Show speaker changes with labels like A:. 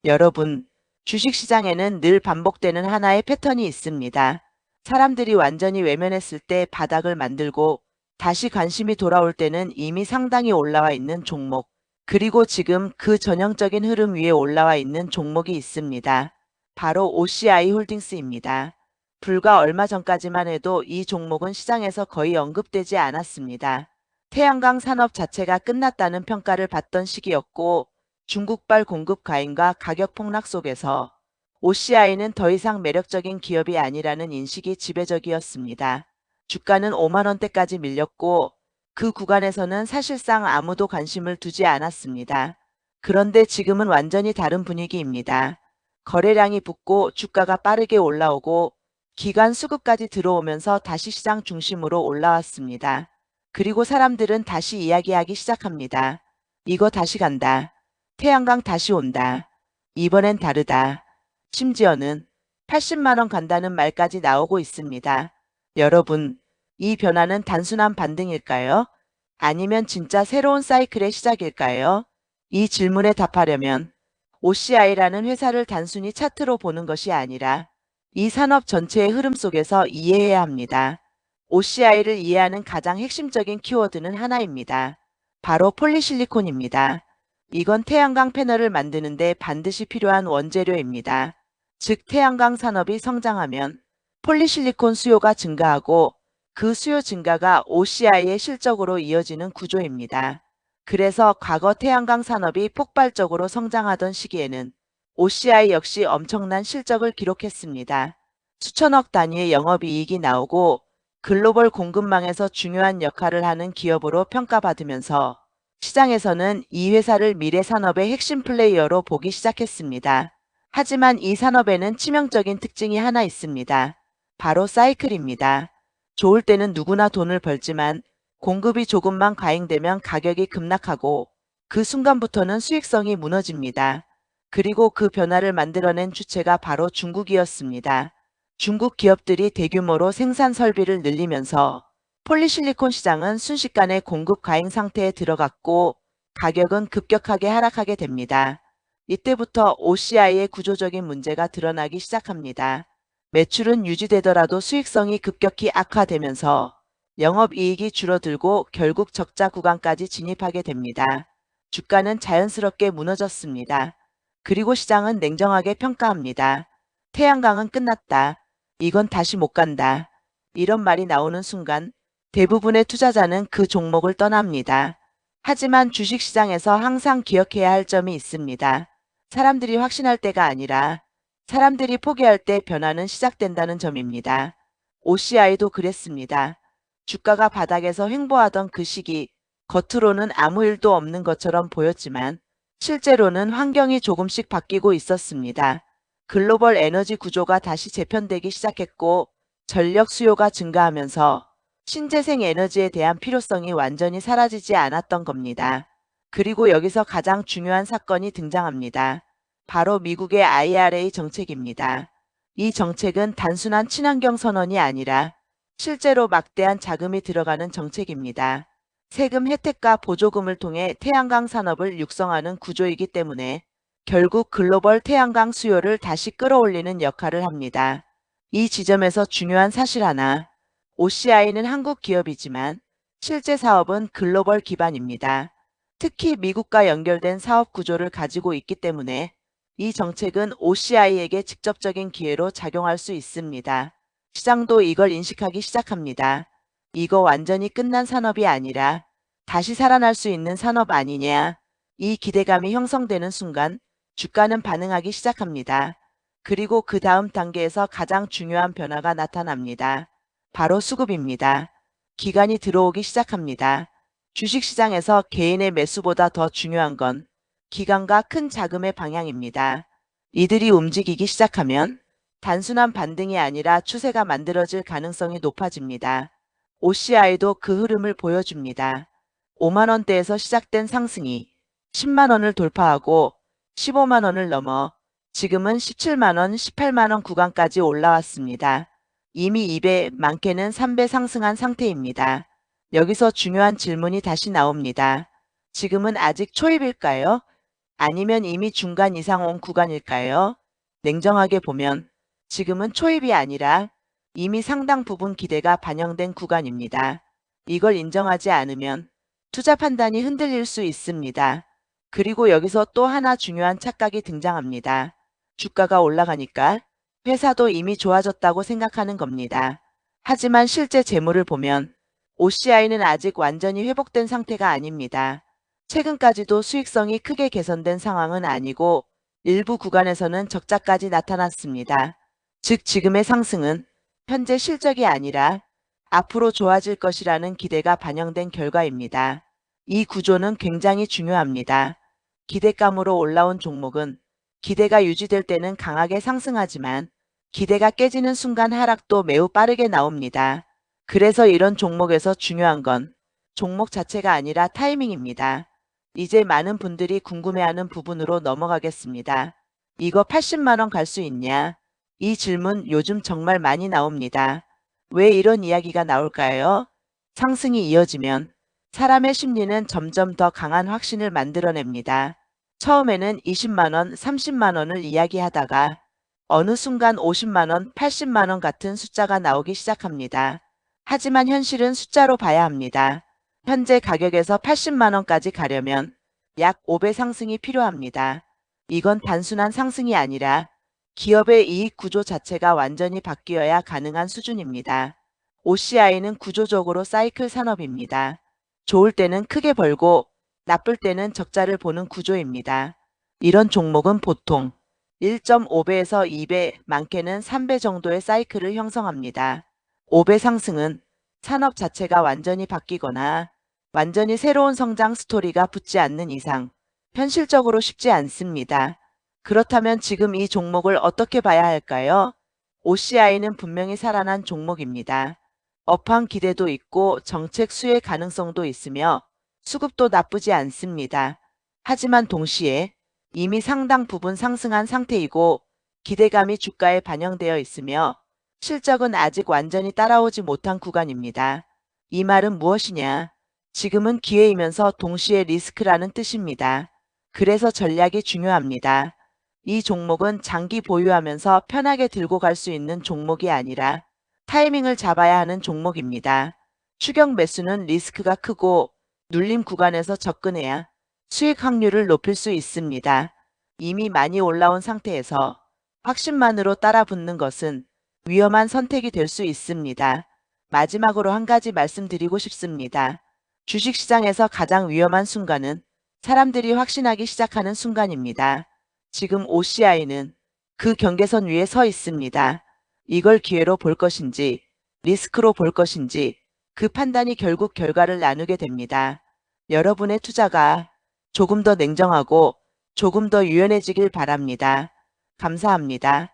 A: 여러분, 주식시장에는 늘 반복되는 하나의 패턴이 있습니다. 사람들이 완전히 외면했을 때 바닥을 만들고 다시 관심이 돌아올 때는 이미 상당히 올라와 있는 종목, 그리고 지금 그 전형적인 흐름 위에 올라와 있는 종목이 있습니다. 바로 OCI 홀딩스입니다. 불과 얼마 전까지만 해도 이 종목은 시장에서 거의 언급되지 않았습니다. 태양광 산업 자체가 끝났다는 평가를 받던 시기였고, 중국발 공급 과잉과 가격 폭락 속에서 OCI는 더 이상 매력적인 기업이 아니라는 인식이 지배적이었습니다. 주가는 5만 원대까지 밀렸고 그 구간에서는 사실상 아무도 관심을 두지 않았습니다. 그런데 지금은 완전히 다른 분위기입니다. 거래량이 붙고 주가가 빠르게 올라오고 기관 수급까지 들어오면서 다시 시장 중심으로 올라왔습니다. 그리고 사람들은 다시 이야기하기 시작합니다. 이거 다시 간다. 태양광 다시 온다. 이번엔 다르다. 심지어는 80만 원 간다는 말까지 나오고 있습니다. 여러분, 이 변화는 단순한 반등일까요? 아니면 진짜 새로운 사이클의 시작일까요? 이 질문에 답하려면 OCI라는 회사를 단순히 차트로 보는 것이 아니라 이 산업 전체의 흐름 속에서 이해해야 합니다. OCI를 이해하는 가장 핵심적인 키워드는 하나입니다. 바로 폴리실리콘입니다. 이건 태양광 패널을 만드는데 반드시 필요한 원재료입니다. 즉 태양광 산업이 성장하면 폴리실리콘 수요가 증가하고 그 수요 증가가 OCI의 실적으로 이어지는 구조입니다. 그래서 과거 태양광 산업이 폭발적으로 성장하던 시기에는 OCI 역시 엄청난 실적을 기록했습니다. 수천억 단위의 영업이익이 나오고 글로벌 공급망에서 중요한 역할을 하는 기업으로 평가받으면서 시장에서는 이 회사를 미래 산업의 핵심 플레이어로 보기 시작했습니다. 하지만 이 산업에는 치명적인 특징이 하나 있습니다. 바로 사이클입니다. 좋을 때는 누구나 돈을 벌지만 공급이 조금만 과잉되면 가격이 급락하고 그 순간부터는 수익성이 무너집니다. 그리고 그 변화를 만들어낸 주체가 바로 중국이었습니다. 중국 기업들이 대규모로 생산 설비를 늘리면서 폴리실리콘 시장은 순식간에 공급 과잉 상태에 들어갔고 가격은 급격하게 하락하게 됩니다. 이때부터 OCI의 구조적인 문제가 드러나기 시작합니다. 매출은 유지되더라도 수익성이 급격히 악화되면서 영업이익이 줄어들고 결국 적자 구간까지 진입하게 됩니다. 주가는 자연스럽게 무너졌습니다. 그리고 시장은 냉정하게 평가합니다. 태양광은 끝났다. 이건 다시 못 간다. 이런 말이 나오는 순간 대부분의 투자자는 그 종목을 떠납니다. 하지만 주식시장에서 항상 기억해야 할 점이 있습니다. 사람들이 확신할 때가 아니라 사람들이 포기할 때 변화는 시작된다는 점입니다. OCI도 그랬습니다. 주가가 바닥에서 횡보하던 그 시기, 겉으로는 아무 일도 없는 것처럼 보였지만 실제로는 환경이 조금씩 바뀌고 있었습니다. 글로벌 에너지 구조가 다시 재편되기 시작했고 전력 수요가 증가하면서 신재생 에너지에 대한 필요성이 완전히 사라지지 않았던 겁니다. 그리고 여기서 가장 중요한 사건이 등장합니다. 바로 미국의 IRA 정책입니다. 이 정책은 단순한 친환경 선언이 아니라 실제로 막대한 자금이 들어가는 정책입니다. 세금 혜택과 보조금을 통해 태양광 산업을 육성하는 구조이기 때문에 결국 글로벌 태양광 수요를 다시 끌어올리는 역할을 합니다. 이 지점에서 중요한 사실 하나, OCI는 한국 기업이지만 실제 사업은 글로벌 기반입니다. 특히 미국과 연결된 사업 구조를 가지고 있기 때문에 이 정책은 OCI에게 직접적인 기회로 작용할 수 있습니다. 시장도 이걸 인식하기 시작합니다. 이거 완전히 끝난 산업이 아니라 다시 살아날 수 있는 산업 아니냐. 이 기대감이 형성되는 순간 주가는 반응하기 시작합니다. 그리고 그 다음 단계에서 가장 중요한 변화가 나타납니다. 바로 수급입니다. 기관이 들어오기 시작합니다. 주식시장에서 개인의 매수보다 더 중요한 건 기관과 큰 자금의 방향입니다. 이들이 움직이기 시작하면 단순한 반등이 아니라 추세가 만들어질 가능성이 높아집니다. OCI도 그 흐름을 보여줍니다. 5만 원대에서 시작된 상승이 10만 원을 돌파하고 15만 원을 넘어 지금은 17만 원, 18만 원 구간까지 올라왔습니다. 이미 2배, 많게는 3배 상승한 상태입니다. 여기서 중요한 질문이 다시 나옵니다. 지금은 아직 초입일까요? 아니면 이미 중간 이상 온 구간일까요? 냉정하게 보면 지금은 초입이 아니라 이미 상당 부분 기대가 반영된 구간입니다. 이걸 인정하지 않으면 투자 판단이 흔들릴 수 있습니다. 그리고 여기서 또 하나 중요한 착각이 등장합니다. 주가가 올라가니까 회사도 이미 좋아졌다고 생각하는 겁니다. 하지만 실제 재물을 보면 OCI는 아직 완전히 회복된 상태가 아닙니다. 최근까지도 수익성이 크게 개선된 상황은 아니고 일부 구간에서는 적자까지 나타났습니다. 즉 지금의 상승은 현재 실적이 아니라 앞으로 좋아질 것이라는 기대가 반영된 결과입니다. 이 구조는 굉장히 중요합니다. 기대감으로 올라온 종목은 기대가 유지될 때는 강하게 상승하지만 기대가 깨지는 순간 하락도 매우 빠르게 나옵니다. 그래서 이런 종목에서 중요한 건 종목 자체가 아니라 타이밍입니다. 이제 많은 분들이 궁금해하는 부분으로 넘어가겠습니다. 이거 80만원 갈 수 있냐? 이 질문 요즘 정말 많이 나옵니다. 왜 이런 이야기가 나올까요? 상승이 이어지면 사람의 심리는 점점 더 강한 확신을 만들어냅니다. 처음에는 20만원, 30만원을 이야기하다가 어느 순간 50만원, 80만원 같은 숫자가 나오기 시작합니다. 하지만 현실은 숫자로 봐야 합니다. 현재 가격에서 80만원까지 가려면 약 5배 상승이 필요합니다. 이건 단순한 상승이 아니라 기업의 이익 구조 자체가 완전히 바뀌어야 가능한 수준입니다. OCI는 구조적으로 사이클 산업입니다. 좋을 때는 크게 벌고 나쁠 때는 적자를 보는 구조입니다. 이런 종목은 보통 1.5배에서 2배, 많게는 3배 정도의 사이클을 형성합니다. 5배 상승은 산업 자체가 완전히 바뀌거나 완전히 새로운 성장 스토리가 붙지 않는 이상 현실적으로 쉽지 않습니다. 그렇다면 지금 이 종목을 어떻게 봐야 할까요? OCI는 분명히 살아난 종목입니다. 업황 기대도 있고 정책 수혜 가능성도 있으며 수급도 나쁘지 않습니다. 하지만 동시에 이미 상당 부분 상승한 상태이고 기대감이 주가에 반영되어 있으며 실적은 아직 완전히 따라오지 못한 구간입니다. 이 말은 무엇이냐? 지금은 기회이면서 동시에 리스크라는 뜻입니다. 그래서 전략이 중요합니다. 이 종목은 장기 보유하면서 편하게 들고 갈 수 있는 종목이 아니라 타이밍을 잡아야 하는 종목입니다. 추격 매수는 리스크가 크고 눌림 구간에서 접근해야 수익 확률을 높일 수 있습니다. 이미 많이 올라온 상태에서 확신만으로 따라 붙는 것은 위험한 선택이 될 수 있습니다. 마지막으로 한 가지 말씀드리고 싶습니다. 주식시장에서 가장 위험한 순간은 사람들이 확신하기 시작하는 순간입니다. 지금 OCI는 그 경계선 위에 서 있습니다. 이걸 기회로 볼 것인지 리스크로 볼 것인지 그 판단이 결국 결과를 나누게 됩니다. 여러분의 투자가 조금 더 냉정하고 조금 더 유연해지길 바랍니다. 감사합니다.